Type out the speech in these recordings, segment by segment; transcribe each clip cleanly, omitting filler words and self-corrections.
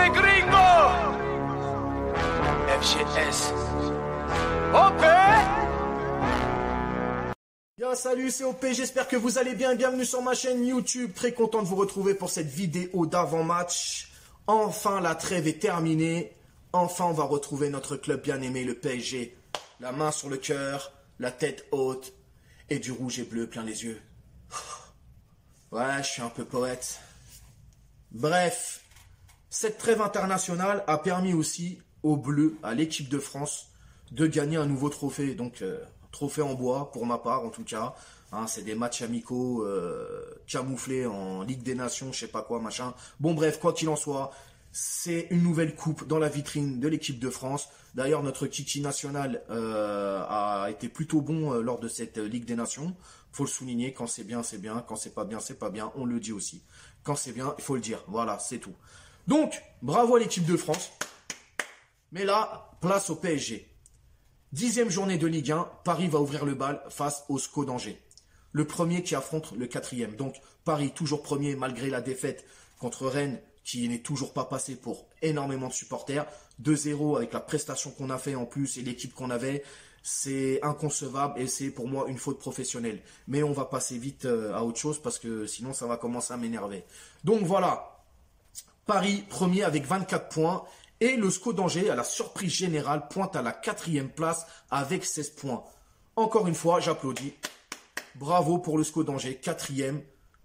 les gringos. FGS. OP. Bien, salut, c'est OP, j'espère que vous allez bien. Bienvenue sur ma chaîne YouTube. Très content de vous retrouver pour cette vidéo d'avant-match. Enfin, la trêve est terminée. Enfin, on va retrouver notre club bien-aimé, le PSG. La main sur le cœur, la tête haute et du rouge et bleu plein les yeux. Ouais, je suis un peu poète. Bref, cette trêve internationale a permis aussi aux Bleus, à l'équipe de France, de gagner un nouveau trophée. Donc, trophée en bois, pour ma part en tout cas. Hein, c'est des matchs amicaux camouflés en Ligue des Nations, je sais pas quoi, machin. Bon bref, quoi qu'il en soit, c'est une nouvelle coupe dans la vitrine de l'équipe de France. D'ailleurs, notre Kiki national a été plutôt bon lors de cette Ligue des Nations. Faut le souligner, quand c'est bien, c'est bien. Quand c'est pas bien, on le dit aussi. Quand c'est bien, il faut le dire. Voilà, c'est tout. Donc, bravo à l'équipe de France. Mais là, place au PSG. 10e journée de Ligue 1, Paris va ouvrir le bal face au SCO d'Angers. Le premier qui affronte le 4e. Donc, Paris toujours premier malgré la défaite contre Rennes, qui n'est toujours pas passé pour énormément de supporters. 2-0 avec la prestation qu'on a fait en plus et l'équipe qu'on avait. C'est inconcevable et c'est pour moi une faute professionnelle. Mais on va passer vite à autre chose parce que sinon ça va commencer à m'énerver. Donc voilà, Paris premier avec 24 points et le SCO d'Angers, à la surprise générale, pointe à la 4e place avec 16 points. Encore une fois, j'applaudis. Bravo pour le SCO d'Angers, 4e,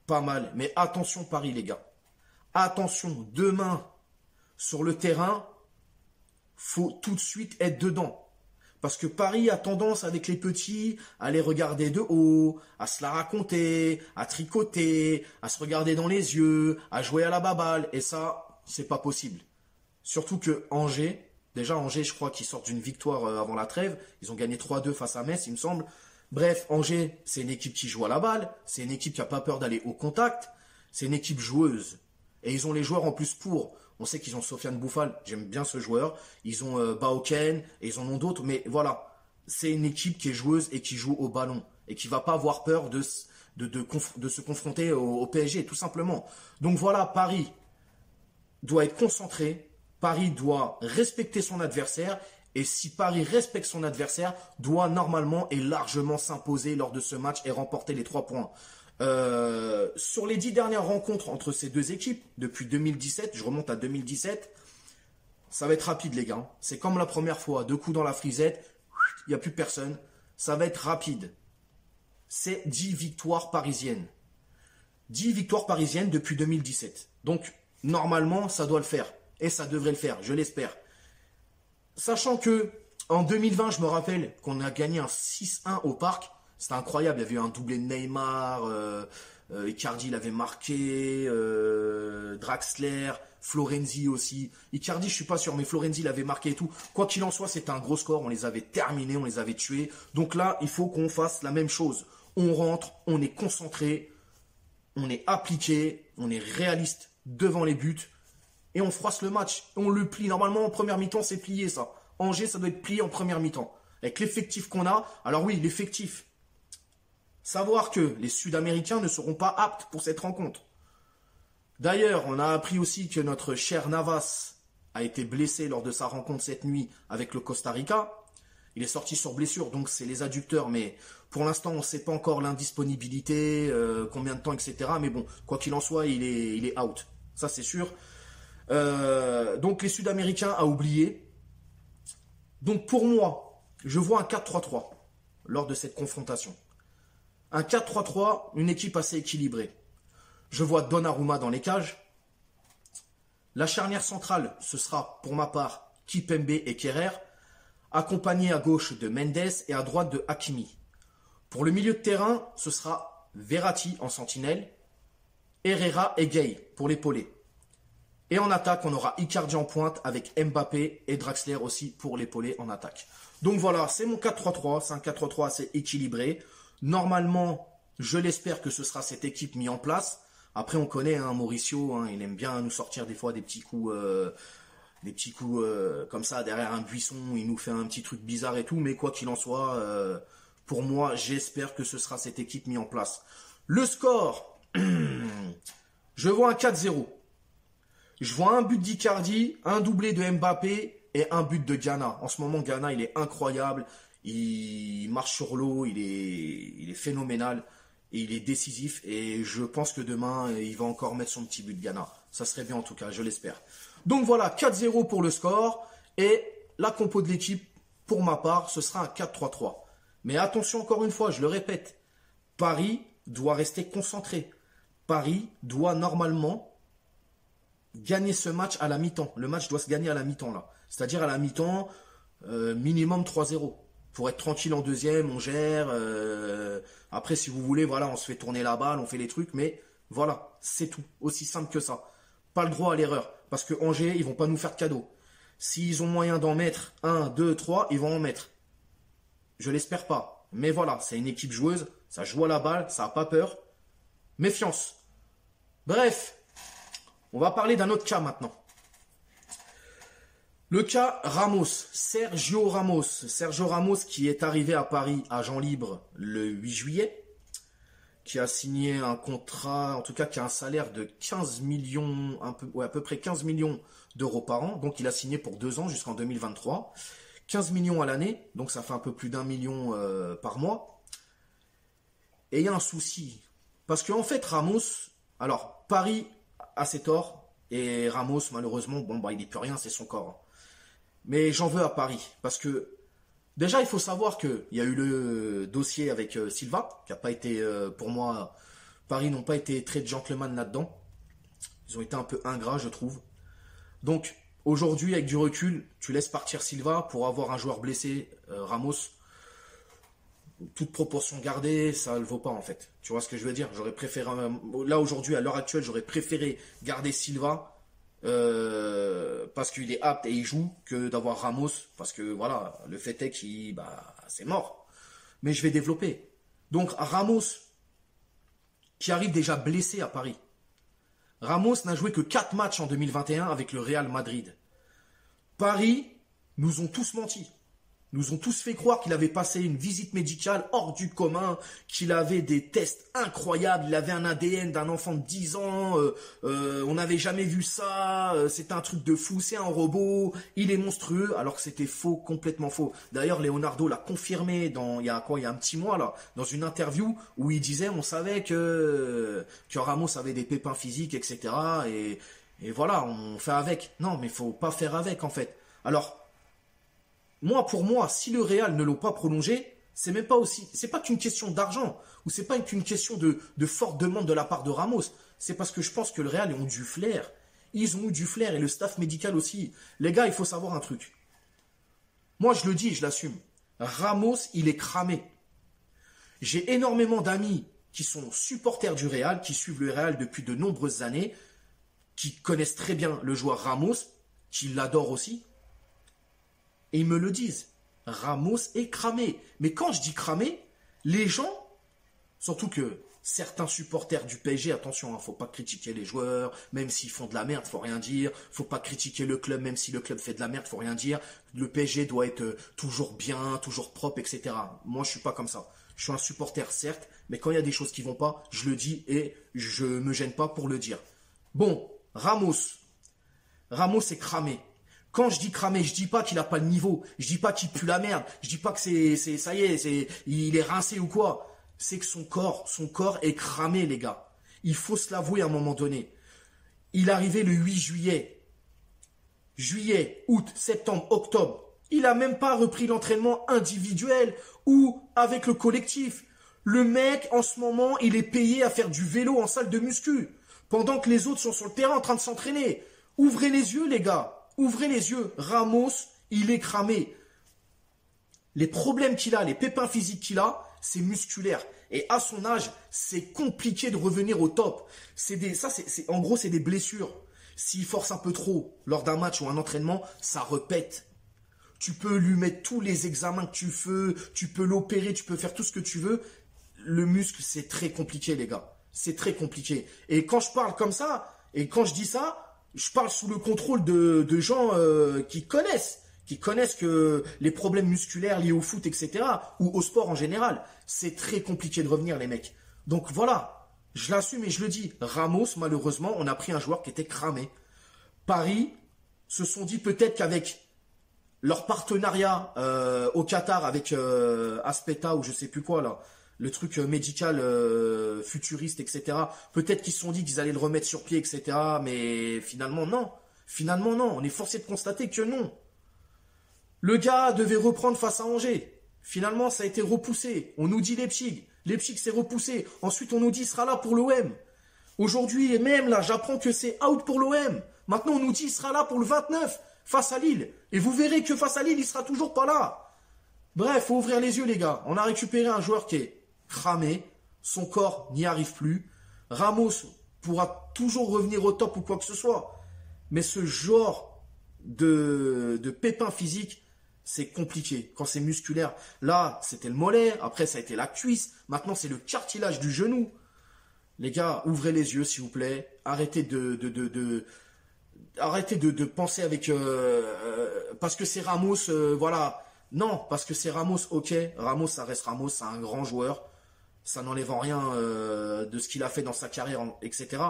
pas mal. Mais attention Paris les gars. Attention, demain, sur le terrain, faut tout de suite être dedans. Parce que Paris a tendance avec les petits à les regarder de haut, à se la raconter, à tricoter, à se regarder dans les yeux, à jouer à la baballe. Et ça, c'est pas possible. Surtout que Angers, déjà Angers, je crois qu'ils sortent d'une victoire avant la trêve. Ils ont gagné 3-2 face à Metz, il me semble. Bref, Angers, c'est une équipe qui joue à la balle. C'est une équipe qui n'a pas peur d'aller au contact. C'est une équipe joueuse. Et ils ont les joueurs en plus pour. On sait qu'ils ont Sofiane Bouffal, j'aime bien ce joueur. Ils ont Baoken et ils en ont d'autres. Mais voilà, c'est une équipe qui est joueuse et qui joue au ballon. Et qui va pas avoir peur de se confronter au PSG, tout simplement. Donc voilà, Paris doit être concentré. Paris doit respecter son adversaire. Et si Paris respecte son adversaire, doit normalement et largement s'imposer lors de ce match et remporter les 3 points. Sur les 10 dernières rencontres entre ces deux équipes, depuis 2017, je remonte à 2017, ça va être rapide les gars. C'est comme la première fois, 2 coups dans la frisette, il n'y a plus personne. Ça va être rapide. C'est 10 victoires parisiennes. 10 victoires parisiennes depuis 2017. Donc, normalement, ça doit le faire. Et ça devrait le faire, je l'espère. Sachant que, en 2020, je me rappelle qu'on a gagné un 6-1 au Parc. C'était incroyable, il y avait eu un doublé de Neymar, Icardi l'avait marqué, Draxler, Florenzi aussi. Icardi, je suis pas sûr, mais Florenzi l'avait marqué et tout. Quoi qu'il en soit, c'était un gros score, on les avait terminés, on les avait tués. Donc là, il faut qu'on fasse la même chose. On rentre, on est concentré, on est appliqué, on est réaliste devant les buts et on froisse le match. On le plie. Normalement, en première mi-temps, c'est plié ça. Angers, ça doit être plié en première mi-temps. Avec l'effectif qu'on a, alors oui, l'effectif. Savoir que les Sud-Américains ne seront pas aptes pour cette rencontre. D'ailleurs, on a appris aussi que notre cher Navas a été blessé lors de sa rencontre cette nuit avec le Costa Rica. Il est sorti sur blessure, donc c'est les adducteurs, mais pour l'instant, on ne sait pas encore l'indisponibilité, combien de temps, etc. Mais bon, quoi qu'il en soit, il est out. Ça, c'est sûr. Donc, les Sud-Américains à oublier. Donc, pour moi, je vois un 4-3-3 lors de cette confrontation. Un 4-3-3, une équipe assez équilibrée. Je vois Donnarumma dans les cages. La charnière centrale, ce sera pour ma part Kipembe et Kerrer, accompagné à gauche de Mendes et à droite de Hakimi. Pour le milieu de terrain, ce sera Verratti en sentinelle, Herrera et Gay pour l'épauler. Et en attaque, on aura Icardi en pointe avec Mbappé et Draxler aussi pour l'épauler en attaque. Donc voilà, c'est mon 4-3-3, c'est un 4-3-3 assez équilibré. Normalement, je l'espère que ce sera cette équipe mise en place. Après, on connaît Mauricio, il aime bien nous sortir des fois des petits coups comme ça derrière un buisson. Il nous fait un petit truc bizarre et tout. Mais quoi qu'il en soit, pour moi, j'espère que ce sera cette équipe mise en place. Le score, je vois un 4-0. Je vois un but d'Icardi, un doublé de Mbappé et un but de Gana. En ce moment, Gana, il est incroyable. Il marche sur l'eau, il est phénoménal. Et il est décisif. Et je pense que demain, il va encore mettre son petit but de Gana. Ça serait bien en tout cas, je l'espère. Donc voilà, 4-0 pour le score. Et la compo de l'équipe, pour ma part, ce sera un 4-3-3. Mais attention encore une fois, je le répète. Paris doit rester concentré. Paris doit normalement gagner ce match à la mi-temps. Le match doit se gagner à la mi-temps là. C'est-à-dire à la mi-temps, minimum 3-0. Pour être tranquille en deuxième, on gère. Après, si vous voulez, voilà, on se fait tourner la balle, on fait les trucs, mais voilà, c'est tout. Aussi simple que ça. Pas le droit à l'erreur. Parce que Angers, ils vont pas nous faire de cadeau. S'ils ont moyen d'en mettre 1, 2, 3, ils vont en mettre. Je l'espère pas. Mais voilà, c'est une équipe joueuse, ça joue à la balle, ça n'a pas peur. Méfiance. Bref, on va parler d'un autre cas maintenant. Le cas Ramos, Sergio Ramos. Sergio Ramos qui est arrivé à Paris, agent libre, le 8 juillet, qui a signé un contrat, en tout cas qui a un salaire de 15 millions, à peu près 15 millions d'euros par an. Donc il a signé pour 2 ans jusqu'en 2023. 15 millions à l'année, donc ça fait un peu plus d'1 million par mois. Et il y a un souci. Parce qu'en fait, Ramos, alors Paris a ses torts, et Ramos, malheureusement, bon, bah, il n'est plus rien, c'est son corps. Mais j'en veux à Paris, parce que déjà, il faut savoir qu'il y a eu le dossier avec Silva, qui n'a pas été, pour moi, Paris n'ont pas été très gentleman là-dedans. Ils ont été un peu ingrats, je trouve. Donc, aujourd'hui, avec du recul, tu laisses partir Silva pour avoir un joueur blessé, Ramos. Toute proportion gardée, ça ne le vaut pas en fait. Tu vois ce que je veux dire? J'aurais préféré, là aujourd'hui, à l'heure actuelle, j'aurais préféré garder Silva parce qu'il est apte et il joue que d'avoir Ramos parce que voilà, le fait est qu'il, bah, c'est mort. Mais je vais développer. Donc Ramos, qui arrive déjà blessé à Paris. Ramos n'a joué que 4 matchs en 2021 avec le Real Madrid. Paris nous ont tous menti. Nous ont tous fait croire qu'il avait passé une visite médicale hors du commun, qu'il avait des tests incroyables, il avait un ADN d'un enfant de 10 ans, on n'avait jamais vu ça, c'est un truc de fou, c'est un robot, il est monstrueux, alors que c'était faux, complètement faux. D'ailleurs, Leonardo l'a confirmé il y a un petit mois là, dans une interview où il disait, on savait que Ramos avait des pépins physiques, etc. Et voilà, on fait avec. Non, mais faut pas faire avec en fait. Alors, pour moi, si le Real ne l'a pas prolongé, c'est pas qu'une question d'argent, ou c'est pas qu'une question de forte demande de la part de Ramos. C'est parce que je pense que le Real ont du flair. Ils ont eu du flair et le staff médical aussi. Les gars, il faut savoir un truc. Moi, je le dis et je l'assume. Ramos, il est cramé. J'ai énormément d'amis qui sont supporters du Real, qui suivent le Real depuis de nombreuses années, qui connaissent très bien le joueur Ramos, qui l'adorent aussi. Et ils me le disent, Ramos est cramé. Mais quand je dis cramé, les gens, surtout que certains supporters du PSG, attention, faut pas critiquer les joueurs, même s'ils font de la merde, faut rien dire. Faut pas critiquer le club, même si le club fait de la merde, faut rien dire. Le PSG doit être toujours bien, toujours propre, etc. Moi, je suis pas comme ça. Je suis un supporter, certes, mais quand il y a des choses qui vont pas, je le dis et je me gêne pas pour le dire. Bon, Ramos est cramé. Quand je dis cramé, je dis pas qu'il a pas le niveau, je dis pas qu'il pue la merde, je dis pas que ça y est, il est rincé ou quoi. C'est que son corps est cramé, les gars. Il faut se l'avouer à un moment donné. Il est arrivé le 8 juillet. Juillet, août, septembre, octobre. Il a même pas repris l'entraînement individuel ou avec le collectif. Le mec, en ce moment, il est payé à faire du vélo en salle de muscu, pendant que les autres sont sur le terrain en train de s'entraîner. Ouvrez les yeux, les gars. Ouvrez les yeux, Ramos, il est cramé. Les problèmes qu'il a, les pépins physiques qu'il a, c'est musculaire. Et à son âge, c'est compliqué de revenir au top. En gros, c'est des blessures. S'il force un peu trop lors d'un match ou un entraînement, ça repète. Tu peux lui mettre tous les examens que tu veux, tu peux l'opérer, tu peux faire tout ce que tu veux. Le muscle, c'est très compliqué, les gars. C'est très compliqué. Et quand je parle comme ça, et quand je dis ça, je parle sous le contrôle de gens qui connaissent que les problèmes musculaires liés au foot, etc., ou au sport en général, c'est très compliqué de revenir, les mecs. Donc voilà, je l'assume et je le dis. Ramos, malheureusement, on a pris un joueur qui était cramé. Paris se sont dit peut-être qu'avec leur partenariat au Qatar avec Aspeta ou je sais plus quoi là, le truc médical futuriste, etc. Peut-être qu'ils se sont dit qu'ils allaient le remettre sur pied, etc. Mais finalement non. Finalement non. On est forcé de constater que non. Le gars devait reprendre face à Angers. Finalement, ça a été repoussé. On nous dit Leipzig. Leipzig s'est repoussé. Ensuite, on nous dit il sera là pour l'OM. Aujourd'hui, et même là, j'apprends que c'est out pour l'OM. Maintenant, on nous dit il sera là pour le 29 face à Lille. Et vous verrez que face à Lille, il sera toujours pas là. Bref, faut ouvrir les yeux, les gars. On a récupéré un joueur qui est cramé. Son corps n'y arrive plus. Ramos pourra toujours revenir au top ou quoi que ce soit. Mais ce genre de pépin physique, c'est compliqué. Quand c'est musculaire, là, c'était le mollet. Après, ça a été la cuisse. Maintenant, c'est le cartilage du genou. Les gars, ouvrez les yeux, s'il vous plaît. Arrêtez arrêtez de penser avec... parce que c'est Ramos, voilà. Non, parce que c'est Ramos, ok. Ramos, ça reste Ramos, c'est un grand joueur. Ça n'enlève en rien de ce qu'il a fait dans sa carrière, etc.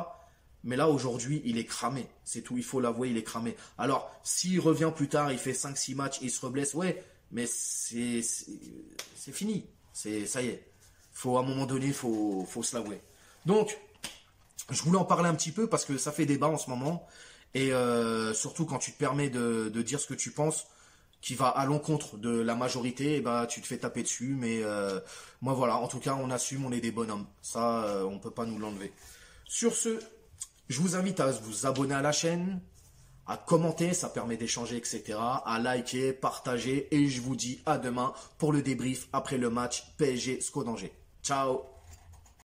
Mais là, aujourd'hui, il est cramé. C'est tout, il faut l'avouer, il est cramé. Alors, s'il revient plus tard, il fait 5-6 matchs et il se reblesse, ouais, mais c'est fini. Ça y est. À un moment donné, faut se l'avouer. Donc, je voulais en parler un petit peu parce que ça fait débat en ce moment. Et surtout quand tu te permets de dire ce que tu penses, qui va à l'encontre de la majorité, et bah, tu te fais taper dessus. Mais moi, voilà, en tout cas, on assume, on est des bonhommes. Ça, on peut pas nous l'enlever. Sur ce, je vous invite à vous abonner à la chaîne, à commenter, ça permet d'échanger, etc. À liker, partager. Et je vous dis à demain pour le débrief après le match PSG-SCO d'Angers. Ciao!